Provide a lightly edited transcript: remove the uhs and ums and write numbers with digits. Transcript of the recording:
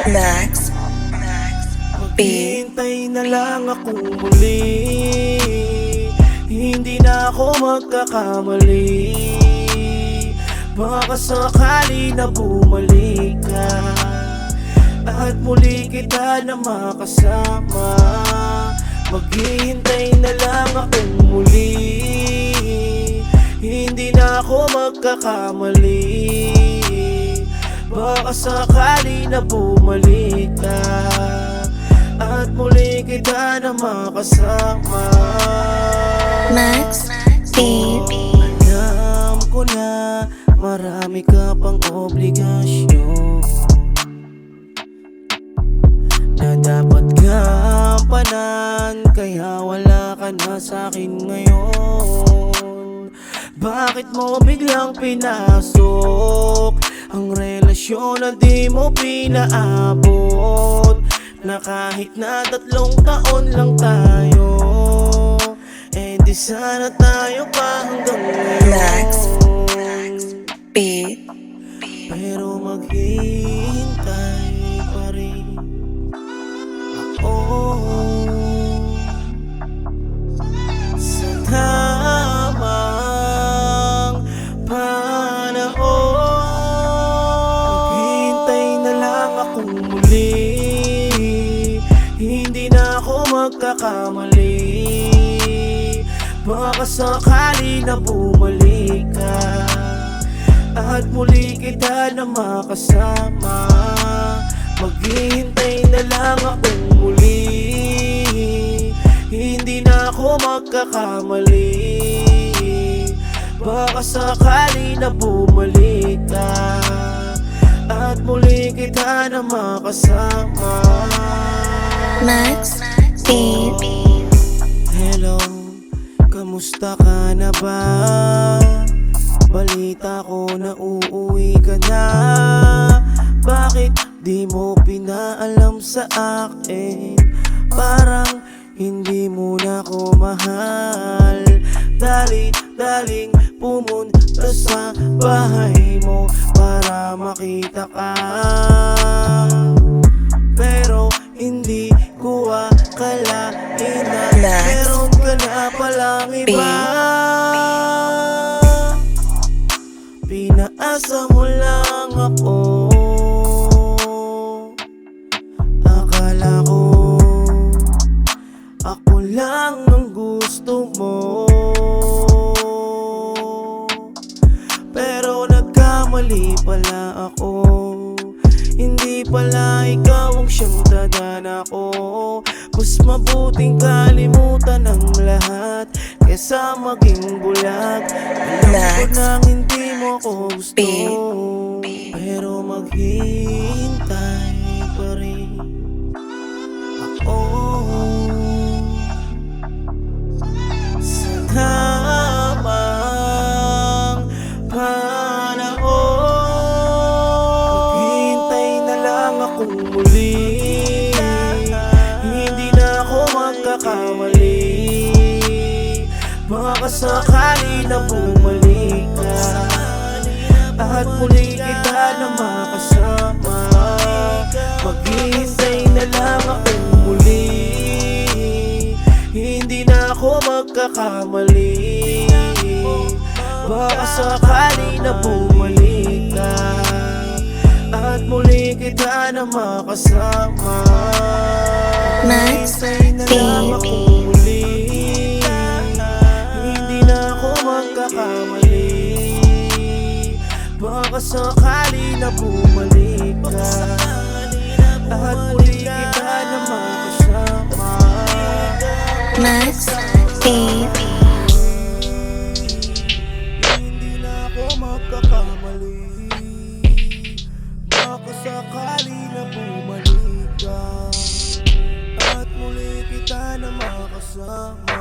Max B. Maghihintay na lang akong muli, hindi na ako magkakamali. Baka sakali na bumalik ka at muli kita na makasama. Maghihintay na lang akong muli, hindi na ako magkakamali. Baka sakali na bumalik ka at muli kita na makasama. Max B. Alam ko na marami ka pang obligasyon na dapat gampanan, kaya wala ka na sa'kin ngayon. Bakit mo biglang pinasok ang relasyon na di mo pinaabot? Na kahit na 3 taon lang tayo, eh di sana tayo pa hanggang ngayon. Max B. Pero maghihintay pa rin ako sa tamang panahon. Maghihintay na lang akong muli, hindi na ako magkakamali. Baka sakali na bumalik ka at muli kita na makasama. Maghihintay na lang akong muli, hindi na ako magkakamali. Baka sakali na bumalik ka at muli kita na makasama. Max B. Hello, kamusta ka na ba? Balita ko na uuwi ka na. Bakit di mo pinaalam sa akin? Parang hindi mo na ako mahal. Dali-daling pumunta sa bahay mo para makita ka, pero hindi ko akalain na meron ka na palang iba. Pinaasa mo lang ako, akala ko ako lang ang gusto mo, pero nagkamali pala ako. Hindi pala ikaw ang siyang dadaan ako. Mas mabuting kalimutan ang lahat kesa maging bulag. Alam ko nang hindi mo ako gusto, pero maghihintay pa rin ako sa tamang panahon. Maghihintay na lang akong muli, hindi na ako magkakamali. Baka sakali na bumalik ka at muli kita na makasama. Maghihintay na lang akong muli, hindi na ako magkakamali. Baka sakali na bumalik ka at muli kita na makasama. Max Maghihintay na lang akong muli, hindi na ako magkakamali. Baka sakali na bumalik ka at muli kita na makasama. Max B. Hindi na ako magkakamali. Baka sakali na bumalik ka at muli kita na makasama.